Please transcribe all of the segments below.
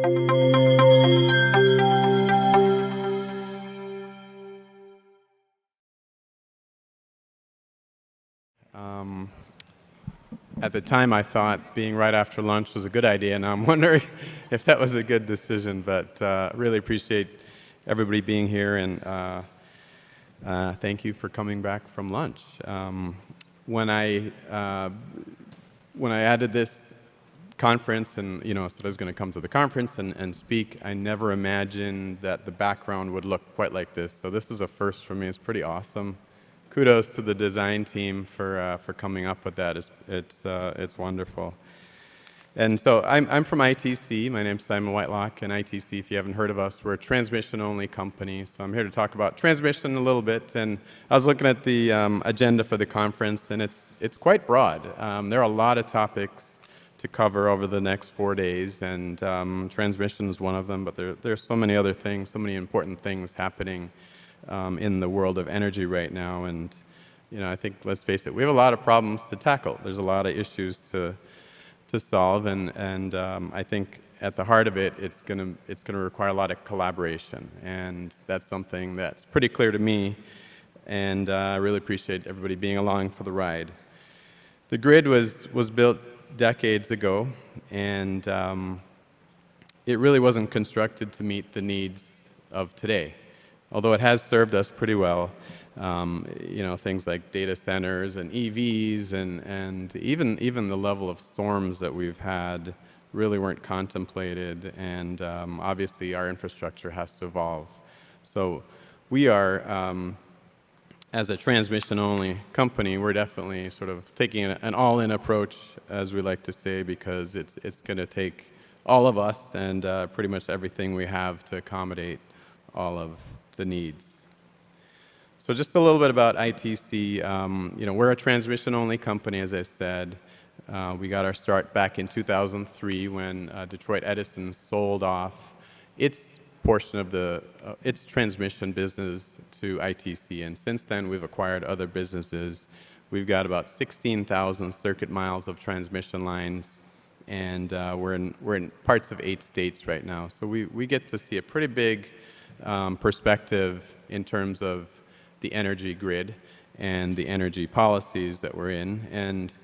At the time, I thought being right after lunch was a good idea. Now I'm wondering if that was a good decision, but really appreciate everybody being here, and thank you for coming back from lunch. When I added this conference and said I was going to come to the conference and speak, I never imagined that the background would look quite like this. So this is a first for me. It's pretty awesome. Kudos to the design team for coming up with that. It's wonderful. And so I'm from ITC. My name's Simon Whitelocke, and ITC, if you haven't heard of us, we're a transmission-only company. So I'm here to talk about transmission a little bit. And I was looking at the agenda for the conference, and it's quite broad. There are a lot of topics to cover over the next 4 days, and transmission is one of them. But there's so many other things, so many important things happening in the world of energy right now. And I think, let's face it, we have a lot of problems to tackle. There's a lot of issues to solve, and I think at the heart of it, it's going to require a lot of collaboration, and that's something that's pretty clear to me, and I really appreciate everybody being along for the ride. The grid was built decades ago, and it really wasn't constructed to meet the needs of today, although it has served us pretty well. Things like data centers and EVs and even the level of storms that we've had really weren't contemplated, and obviously our infrastructure has to evolve. So we are, as a transmission-only company, we're definitely sort of taking an all-in approach, as we like to say, because it's going to take all of us and pretty much everything we have to accommodate all of the needs. So just a little bit about ITC. We're a transmission-only company, as I said. We got our start back in 2003 when Detroit Edison sold off its portion of its transmission business to ITC. And since then, we've acquired other businesses. We've got about 16,000 circuit miles of transmission lines, and we're in parts of 8 states right now. So we get to see a pretty big perspective in terms of the energy grid and the energy policies that we're in. And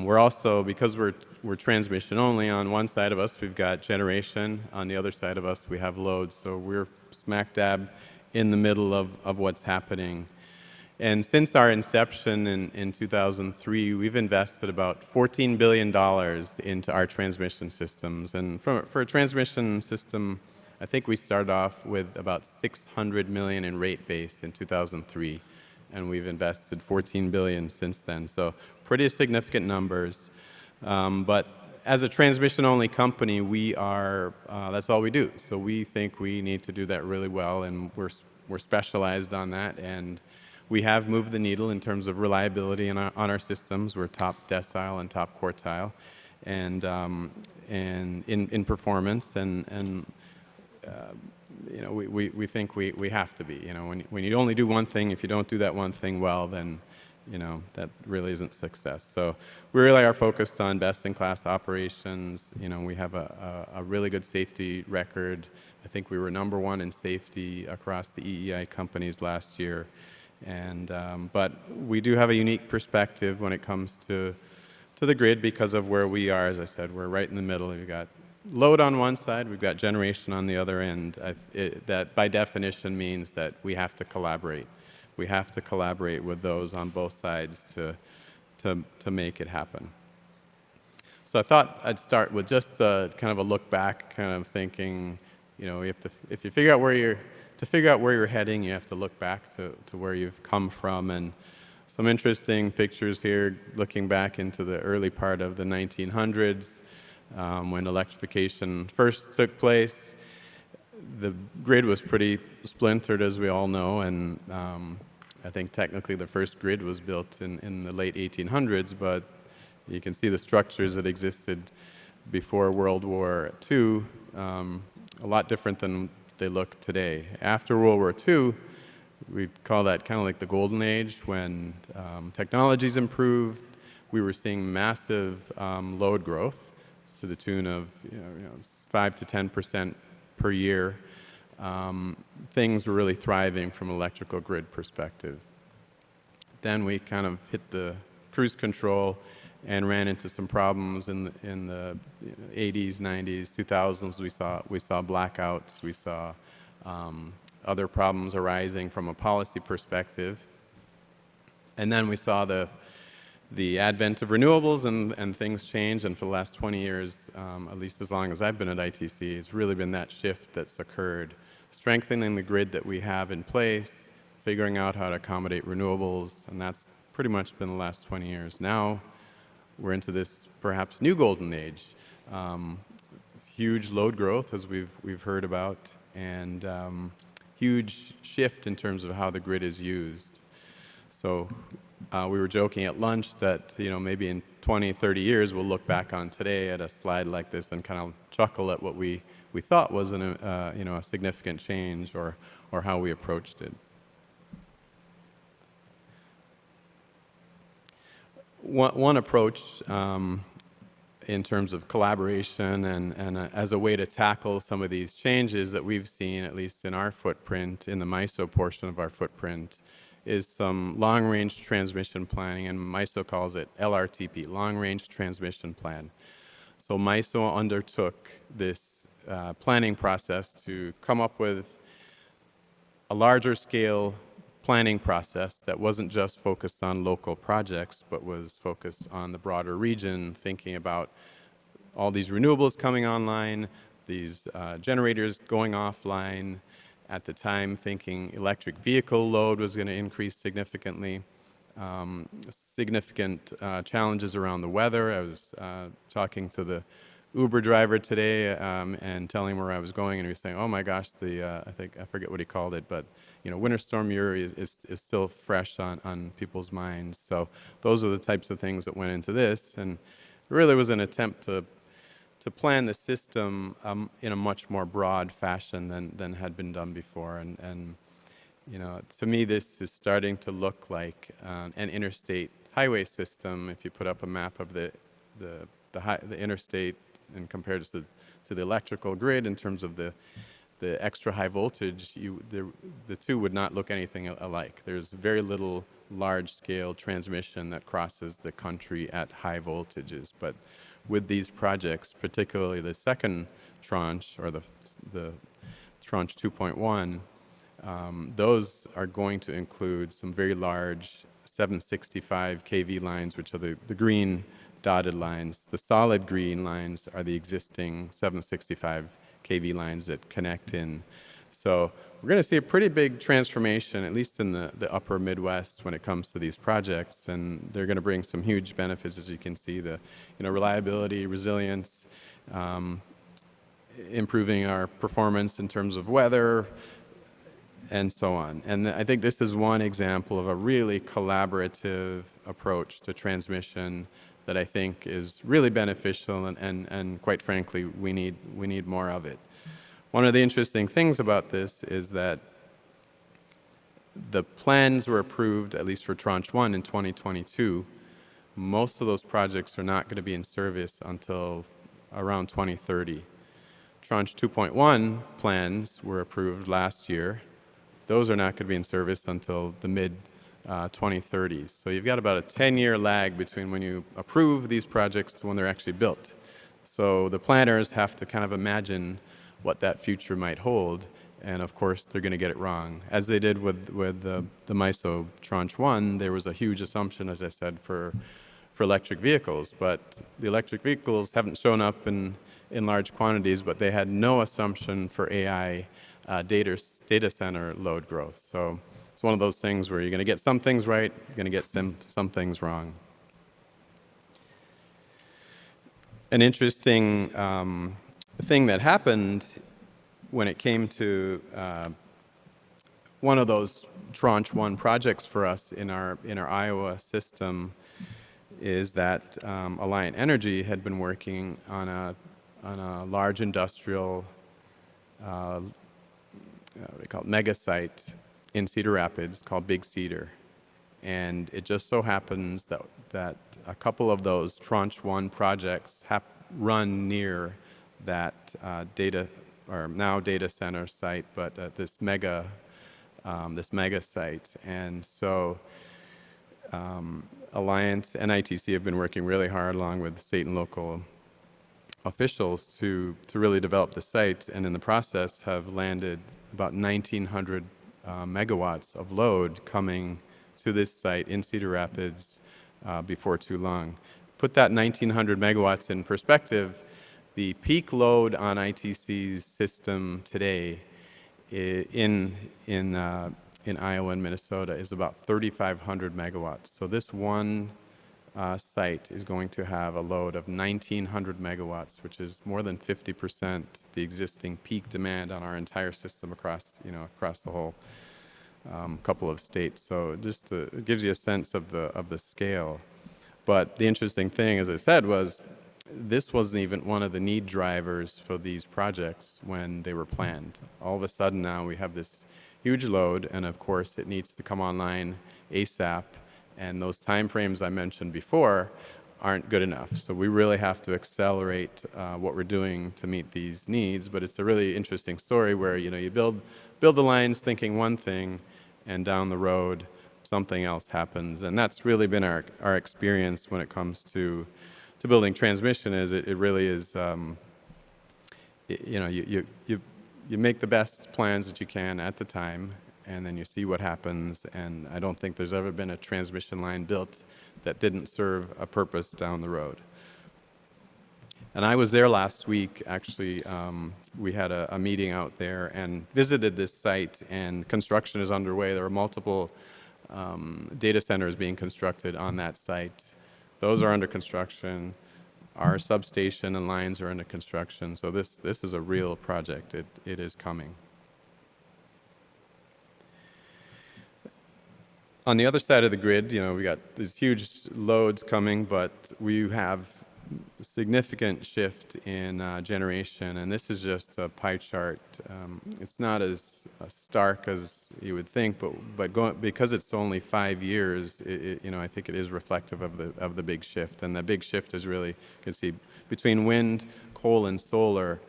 we're also, because we're transmission only, on one side of us we've got generation, on the other side of us we have loads, so we're smack dab in the middle of what's happening. And since our inception in 2003, we've invested about $14 billion into our transmission systems. And for a transmission system, I think we started off with about $600 million in rate base in 2003, and we've invested $14 billion since then. So pretty significant numbers. But as a transmission-only company, that's all we do. So we think we need to do that really well, and we're specialized on that. And we have moved the needle in terms of reliability on our systems. We're top decile and top quartile, and in performance, and we think we have to be. When you only do one thing, if you don't do that one thing well, then that really isn't success. So we really are focused on best-in-class operations. We have a really good safety record. I think we were #1 in safety across the EEI companies last year, but we do have a unique perspective when it comes to the grid because of where we are. As I said, we're right in the middle. We've got load on one side, we've got generation on the other end. That by definition means that we have to collaborate. We have to collaborate with those on both sides to make it happen. So I thought I'd start with just kind of a look back, kind of thinking, if you figure out where you're heading, you have to look back to where you've come from. And some interesting pictures here, looking back into the early part of the 1900s. When electrification first took place, the grid was pretty splintered, as we all know, and I think technically the first grid was built in the late 1800s, but you can see the structures that existed before World War II, a lot different than they look today. After World War II, we call that kind of like the golden age, when technologies improved. We were seeing massive load growth to the tune of 5 to 10% per year, things were really thriving from an electrical grid perspective. Then we kind of hit the cruise control and ran into some problems in the 80s, 90s, 2000s. We saw blackouts. We saw other problems arising from a policy perspective. And then we saw the advent of renewables and things changed. And for the last 20 years, at least as long as I've been at ITC, it's really been that shift that's occurred. Strengthening the grid that we have in place, figuring out how to accommodate renewables, and that's pretty much been the last 20 years. Now we're into this perhaps new golden age. Huge load growth, as we've heard about, and huge shift in terms of how the grid is used. So we were joking at lunch that maybe in 20, 30 years we'll look back on today at a slide like this and kind of chuckle at what we thought was a significant change or how we approached it. One approach in terms of collaboration and as a way to tackle some of these changes that we've seen, at least in our footprint, in the MISO portion of our footprint, is some long-range transmission planning, and MISO calls it LRTP, long-range transmission plan. So MISO undertook this planning process to come up with a larger scale planning process that wasn't just focused on local projects, but was focused on the broader region, thinking about all these renewables coming online, these generators going offline. At the time, thinking electric vehicle load was going to increase significantly. Significant challenges around the weather. I was talking to the Uber driver today and telling him where I was going, and he was saying, "Oh my gosh, I forget what he called it, but Winter Storm Uri is still fresh on people's minds." So those are the types of things that went into this, and it really was an attempt to plan the system in a much more broad fashion than had been done before, and to me this is starting to look like an interstate highway system. If you put up a map of the interstate and compared to the electrical grid in terms of the extra high voltage, the two would not look anything alike. There's very little large-scale transmission that crosses the country at high voltages. But with these projects, particularly the second tranche, or the tranche 2.1, those are going to include some very large 765 kV lines, which are the green dotted lines. The solid green lines are the existing 765 kV lines that connect in. So we're going to see a pretty big transformation, at least in the upper Midwest, when it comes to these projects, and they're going to bring some huge benefits, as you can see, the reliability, resilience, improving our performance in terms of weather, and so on. And I think this is one example of a really collaborative approach to transmission that I think is really beneficial, and quite frankly, we need more of it. One of the interesting things about this is that the plans were approved, at least for Tranche 1 in 2022. Most of those projects are not going to be in service until around 2030. Tranche 2.1 plans were approved last year. Those are not going to be in service until the mid-2030s. So you've got about a 10-year lag between when you approve these projects to when they're actually built. So the planners have to kind of imagine what that future might hold, and of course they're going to get it wrong. As they did with the MISO Tranche 1, there was a huge assumption, as I said, for electric vehicles, but the electric vehicles haven't shown up in large quantities, but they had no assumption for AI data center load growth. So it's one of those things where you're going to get some things right, you're going to get some things wrong. An interesting thing that happened when it came to one of those Tranche 1 projects for us in our Iowa system is that Alliant Energy had been working on a large industrial what do they call it, mega site in Cedar Rapids called Big Cedar. And it just so happens that a couple of those Tranche 1 projects run near that data, or now data center site, but this mega site. And so Alliance and ITC have been working really hard along with state and local officials to really develop the site, and in the process have landed about 1,900 megawatts of load coming to this site in Cedar Rapids before too long. Put that 1,900 megawatts in perspective, the peak load on ITC's system today in Iowa and Minnesota is about 3,500 megawatts. So this one site is going to have a load of 1,900 megawatts, which is more than 50% the existing peak demand on our entire system across the whole couple of states. So it gives you a sense of the scale. But the interesting thing, as I said, was this wasn't even one of the need drivers for these projects when they were planned. All of a sudden now we have this huge load, and of course it needs to come online ASAP, and those timeframes I mentioned before aren't good enough. So we really have to accelerate what we're doing to meet these needs. But it's a really interesting story where you build the lines thinking one thing, and down the road something else happens. And that's really been our experience when it comes to building transmission. Is it really is you make the best plans that you can at the time, and then you see what happens. And I don't think there's ever been a transmission line built that didn't serve a purpose down the road. And I was there last week, actually. We had a meeting out there and visited this site, and construction is underway. There are multiple data centers being constructed on that site. Those are under construction. Our substation and lines are under construction. So this is a real project. It is coming. On the other side of the grid, we got these huge loads coming, but we have a significant shift in generation, and this is just a pie chart. It's not as stark as you would think, but because it's only 5 years, I think it is reflective of the big shift. And the big shift is really, you can see between wind, coal, and solar,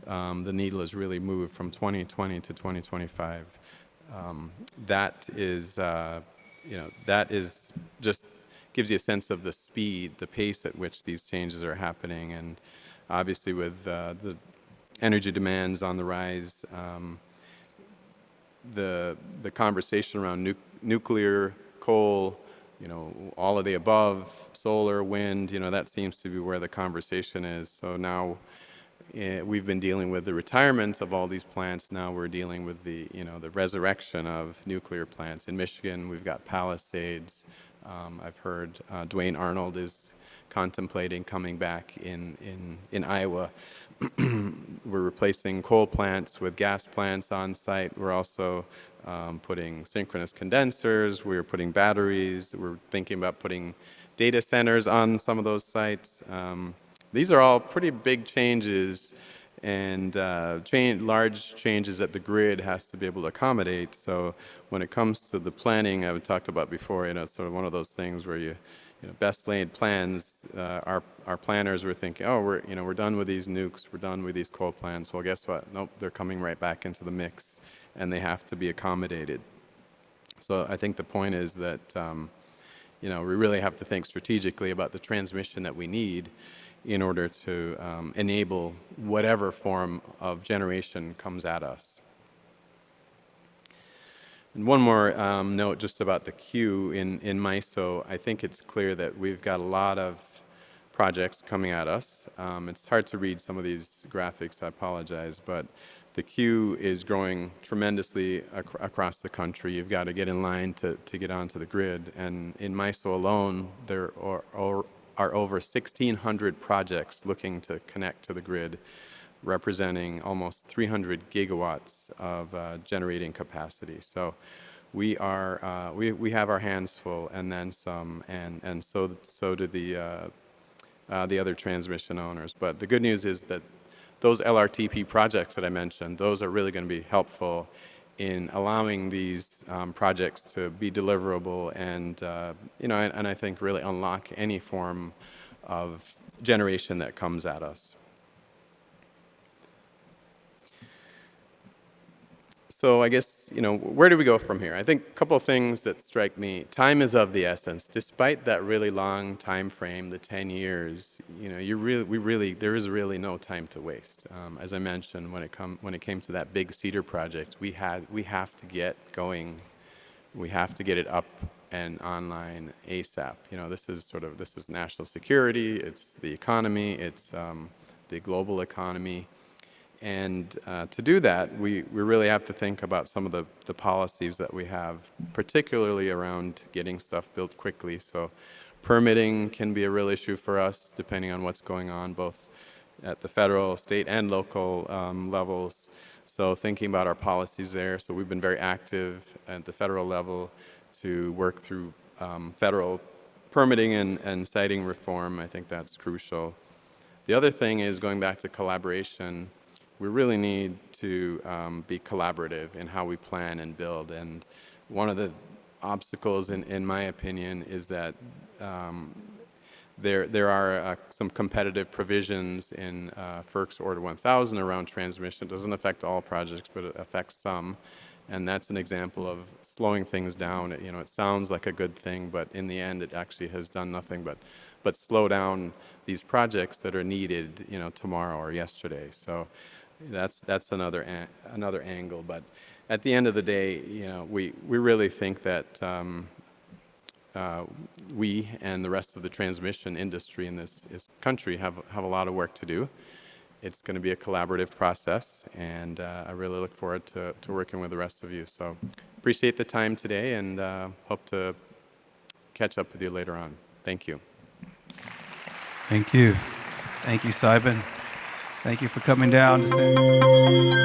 the needle has really moved from 2020 to 2025. That is just gives you a sense of the speed, the pace at which these changes are happening. And obviously with the energy demands on the rise, the conversation around nuclear, coal, all of the above, solar, wind, that seems to be where the conversation is. So now we've been dealing with the retirement of all these plants. Now we're dealing with the resurrection of nuclear plants. In Michigan, we've got Palisades. I've heard Dwayne Arnold is contemplating coming back in Iowa. We're replacing coal plants with gas plants on site. We're also putting synchronous condensers. We're putting batteries. We're thinking about putting data centers on some of those sites. These are all pretty big changes, and large changes that the grid has to be able to accommodate. So when it comes to the planning I talked about before, it's sort of one of those things where best laid plans. Our planners were thinking, we're done with these nukes, we're done with these coal plants. Well, guess what? Nope, they're coming right back into the mix, and they have to be accommodated. So I think the point is that we really have to think strategically about the transmission that we need in order to enable whatever form of generation comes at us. And one more note just about the queue in MISO. I think it's clear that we've got a lot of projects coming at us. It's hard to read some of these graphics, I apologize, but the queue is growing tremendously across the country. You've got to get in line to get onto the grid. And in MISO alone, there are over 1,600 projects looking to connect to the grid, representing almost 300 gigawatts of generating capacity. So we have our hands full, and then some, and so do the other transmission owners. But the good news is that those LRTP projects that I mentioned, those are really going to be helpful in allowing these projects to be deliverable and I think really unlock any form of generation that comes at us. So I guess, where do we go from here? I think a couple of things that strike me. Time is of the essence. Despite that really long time frame, the 10 years, there is really no time to waste. As I mentioned, when it came to that big Cedar project, we have to get going. We have to get it up and online ASAP. This is national security, it's the economy, it's the global economy. And to do that, we really have to think about some of the policies that we have, particularly around getting stuff built quickly. So permitting can be a real issue for us, depending on what's going on, both at the federal, state, and local levels. So thinking about our policies there. So we've been very active at the federal level to work through federal permitting and siting reform. I think that's crucial. The other thing is, going back to collaboration, we really need to be collaborative in how we plan and build. And one of the obstacles, in my opinion, is that there are some competitive provisions in FERC's Order 1000 around transmission. It doesn't affect all projects, but it affects some. And that's an example of slowing things down. It sounds like a good thing, but in the end, it actually has done nothing but slow down these projects that are needed, tomorrow or yesterday. So that's another angle. But at the end of the day, we really think that we and the rest of the transmission industry in this country have a lot of work to do. It's going to be a collaborative process, and I really look forward to working with the rest of you. So appreciate the time today, and hope to catch up with you later on. Thank you. Thank you. Thank you, Simon. Thank you for coming down to say.